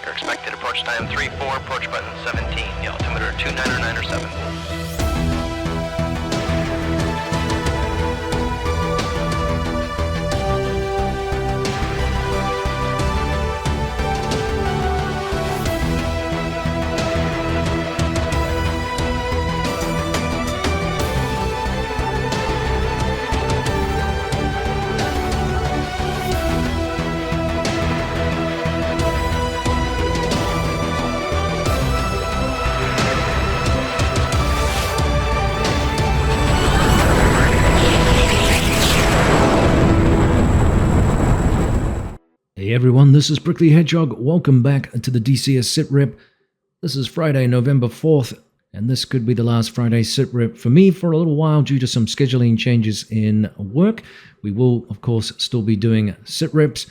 Your expected approach time 3-4, approach button 17, the altimeter 2997. Hey everyone, this is Prickly Hedgehog. Welcome back to the DCS SITREP. This is Friday, November 4th, and this could be the last Friday SITREP for me for a little while due to some scheduling changes in work. We will, of course, still be doing SITREPs,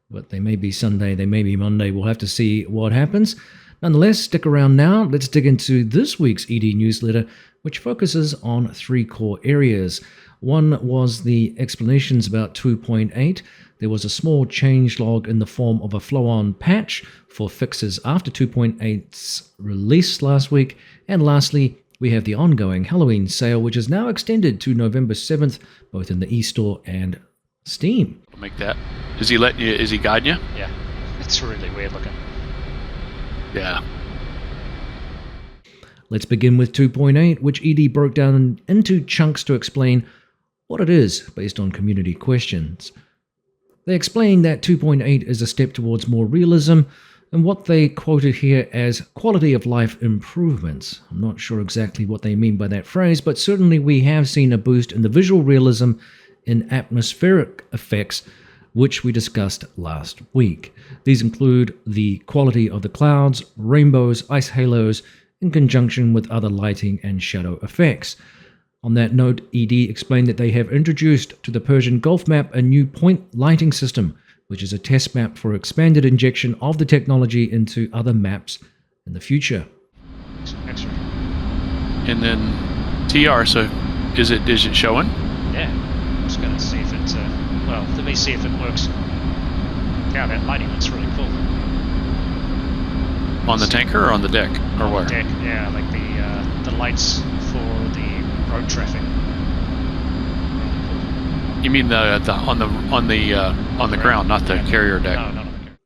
but they may be Sunday, they may be Monday. We'll have to see what happens. Nonetheless, stick around now. Let's dig into this week's ED newsletter, which focuses on three core areas. One was the explanations about 2.8. There was a small changelog in the form of a flow-on patch for fixes after 2.8's release last week. And lastly, we have the ongoing Halloween sale, which is now extended to November 7th, both in the eStore and Steam. I'll make that. Is he letting you? Is he guiding you? Yeah, it's really weird looking. Yeah. Let's begin with 2.8, which ED broke down into chunks to explain what it is based on community questions. They explained that 2.8 is a step towards more realism and what they quoted here as quality of life improvements. I'm not sure exactly what they mean by that phrase, but certainly we have seen a boost in the visual realism in atmospheric effects, which we discussed last week. These include the quality of the clouds, rainbows, ice halos, in conjunction with other lighting and shadow effects. On that note, ED explained that they have introduced to the Persian Gulf map a new point lighting system, which is a test map for expanded injection of the technology into other maps in the future. Excellent. And then TR. So, is it showing? Yeah. I'm just going to see if it. Well, let me see if it works. Yeah, that lighting looks really cool. On the tanker or on the deck or where? Deck. Yeah, like the lights for the road traffic. You mean on the ground, not the carrier deck? No, not on the carrier.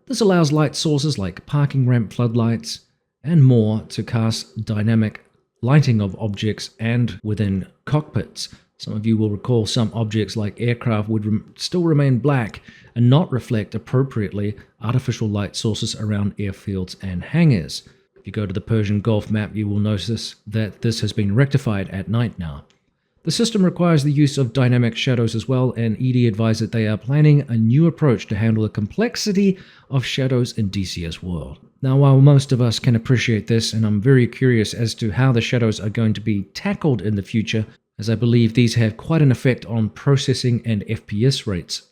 This allows light sources like parking ramp floodlights and more to cast dynamic lighting of objects and within cockpits. Some of you will recall some objects like aircraft would still remain black and not reflect appropriately artificial light sources around airfields and hangars. If you go to the Persian Gulf map, you will notice that this has been rectified at night now. The system requires the use of dynamic shadows as well, and ED advised that they are planning a new approach to handle the complexity of shadows in DCS world. Now, while most of us can appreciate this, and I'm very curious as to how the shadows are going to be tackled in the future, as I believe these have quite an effect on processing and FPS rates.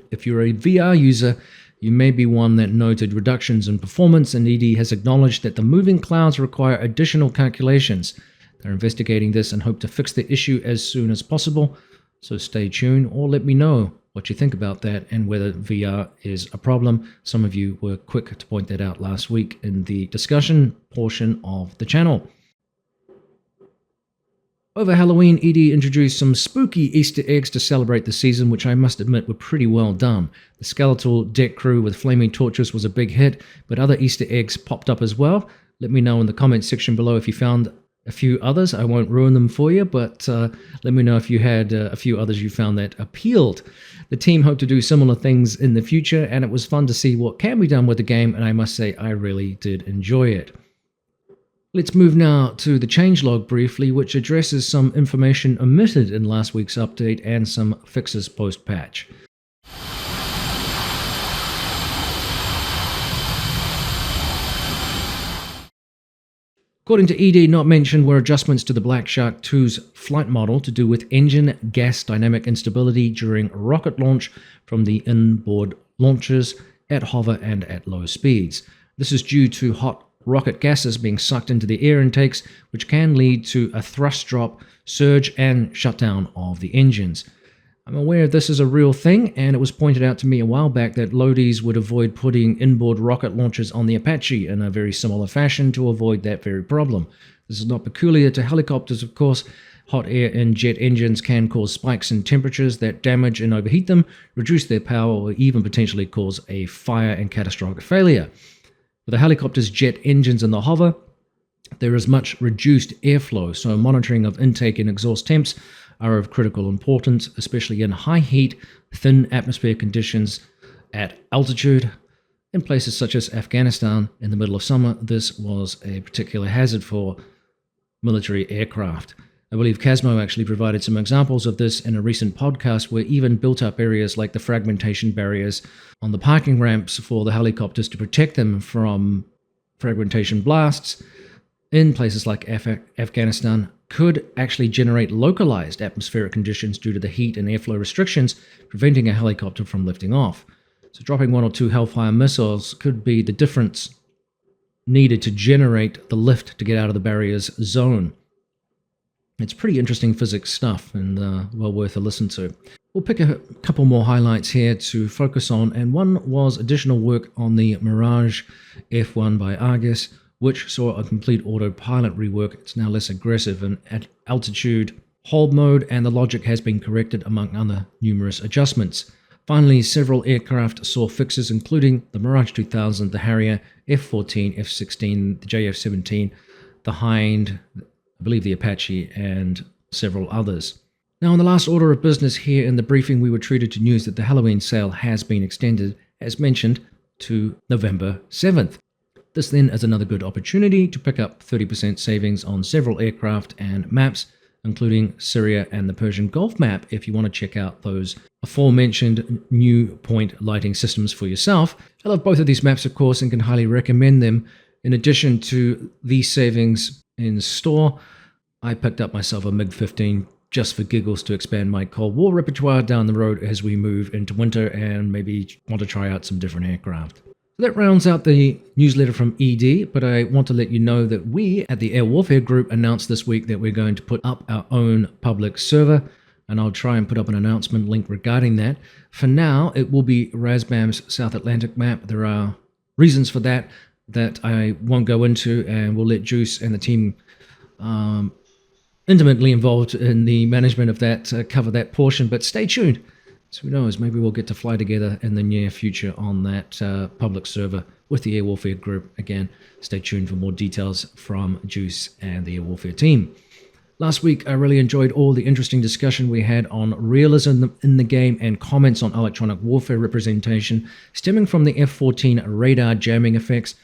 If you're a VR user, you may be one that noted reductions in performance, and ED has acknowledged that the moving clouds require additional calculations. They're investigating this and hope to fix the issue as soon as possible, so stay tuned or let me know what you think about that and whether VR is a problem. Some of you were quick to point that out last week in the discussion portion of the channel. Over Halloween, ED introduced some spooky Easter eggs to celebrate the season, which I must admit were pretty well done. The skeletal deck crew with flaming torches was a big hit, but other Easter eggs popped up as well. Let me know in the comments section below if you found a few others. I won't ruin them for you, but let me know if you had a few others you found that appealed. The team hope to do similar things in the future, and it was fun to see what can be done with the game, and I must say I really did enjoy it. Let's move now to the changelog briefly, which addresses some information omitted in last week's update and some fixes post-patch. According to ED, not mentioned were adjustments to the Black Shark 2's flight model to do with engine gas dynamic instability during rocket launch from the inboard launchers at hover and at low speeds. This is due to hot rocket gases being sucked into the air intakes, which can lead to a thrust drop, surge, and shutdown of the engines. I'm aware this is a real thing, and it was pointed out to me a while back that Lodi's would avoid putting inboard rocket launchers on the Apache in a very similar fashion to avoid that very problem. This is not peculiar to helicopters, of course. Hot air in jet engines can cause spikes in temperatures that damage and overheat them, reduce their power, or even potentially cause a fire and catastrophic failure. With the helicopter's jet engines in the hover, there is much reduced airflow, so monitoring of intake and exhaust temps are of critical importance, especially in high heat, thin atmosphere conditions at altitude. In places such as Afghanistan in the middle of summer, this was a particular hazard for military aircraft. I believe Casmo actually provided some examples of this in a recent podcast where even built-up areas like the fragmentation barriers on the parking ramps for the helicopters to protect them from fragmentation blasts in places like Afghanistan could actually generate localized atmospheric conditions due to the heat and airflow restrictions, preventing a helicopter from lifting off. So dropping 1 or 2 Hellfire missiles could be the difference needed to generate the lift to get out of the barrier's zone. It's pretty interesting physics stuff and well worth a listen to. We'll pick a couple more highlights here to focus on, and one was additional work on the Mirage F1 by Argus, which saw a complete autopilot rework. It's now less aggressive in at altitude hold mode, and the logic has been corrected among other numerous adjustments. Finally, several aircraft saw fixes, including the Mirage 2000, the Harrier, F-14, F-16, the JF-17, the Hind, I believe the Apache, and several others. Now, in the last order of business here in the briefing, we were treated to news that the Halloween sale has been extended, as mentioned, to November 7th. This then is another good opportunity to pick up 30% savings on several aircraft and maps, including Syria and the Persian Gulf map, if you want to check out those aforementioned new point lighting systems for yourself. I love both of these maps, of course, and can highly recommend them. In addition to these savings in store, I picked up myself a MiG-15 just for giggles to expand my Cold War repertoire down the road as we move into winter and maybe want to try out some different aircraft. So that rounds out the newsletter from ED, but I want to let you know that we at the Air Warfare Group announced this week that we're going to put up our own public server, and I'll try and put up an announcement link regarding that. For now, it will be RASBAM's South Atlantic map. There are reasons for that I won't go into, and we'll let Juice and the team intimately involved in the management of that cover that portion, but stay tuned. So who knows, maybe we'll get to fly together in the near future on that public server with the Air Warfare Group. Again, stay tuned for more details from Juice and the Air Warfare team. Last week, I really enjoyed all the interesting discussion we had on realism in the game and comments on electronic warfare representation stemming from the F-14 radar jamming effects.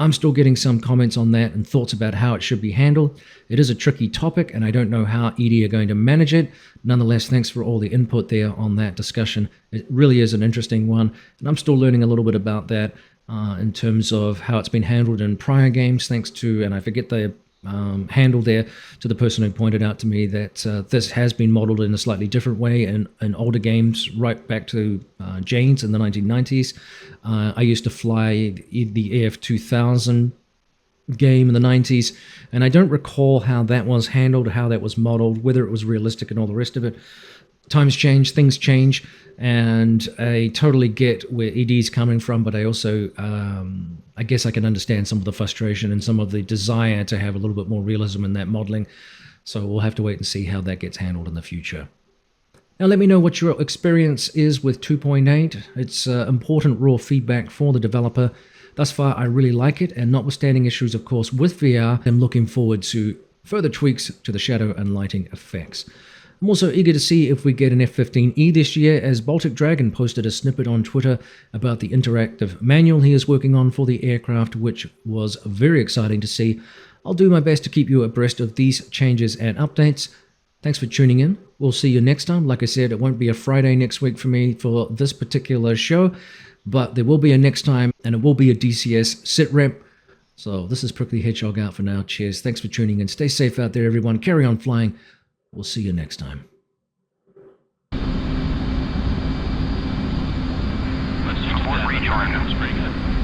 I'm still getting some comments on that and thoughts about how it should be handled. It is a tricky topic, and I don't know how ED are going to manage it. Nonetheless, thanks for all the input there on that discussion. It really is an interesting one, and I'm still learning a little bit about that in terms of how it's been handled in prior games, thanks to, and I forget the handle there, to the person who pointed out to me that this has been modeled in a slightly different way in older games, right back to Jane's in the 1990s. I used to fly the AF-2000 game in the 90s, and I don't recall how that was handled, how that was modeled, whether it was realistic and all the rest of it. Times change, things change, and I totally get where ED's coming from, but I also, I guess I can understand some of the frustration and some of the desire to have a little bit more realism in that modeling. So we'll have to wait and see how that gets handled in the future. Now let me know what your experience is with 2.8. It's important raw feedback for the developer. Thus far, I really like it, and notwithstanding issues, of course, with VR, I'm looking forward to further tweaks to the shadow and lighting effects. I'm also eager to see if we get an F-15E this year, as Baltic Dragon posted a snippet on Twitter about the interactive manual he is working on for the aircraft, which was very exciting to see. I'll do my best to keep you abreast of these changes and updates. Thanks for tuning in. We'll see you next time. Like I said, it won't be a Friday next week for me for this particular show, but there will be a next time, and it will be a DCS SITREP. So this is Prickly Hedgehog out for now. Cheers. Thanks for tuning in. Stay safe out there, everyone. Carry on flying. We'll see you next time. Let's report rejoin. That's pretty good.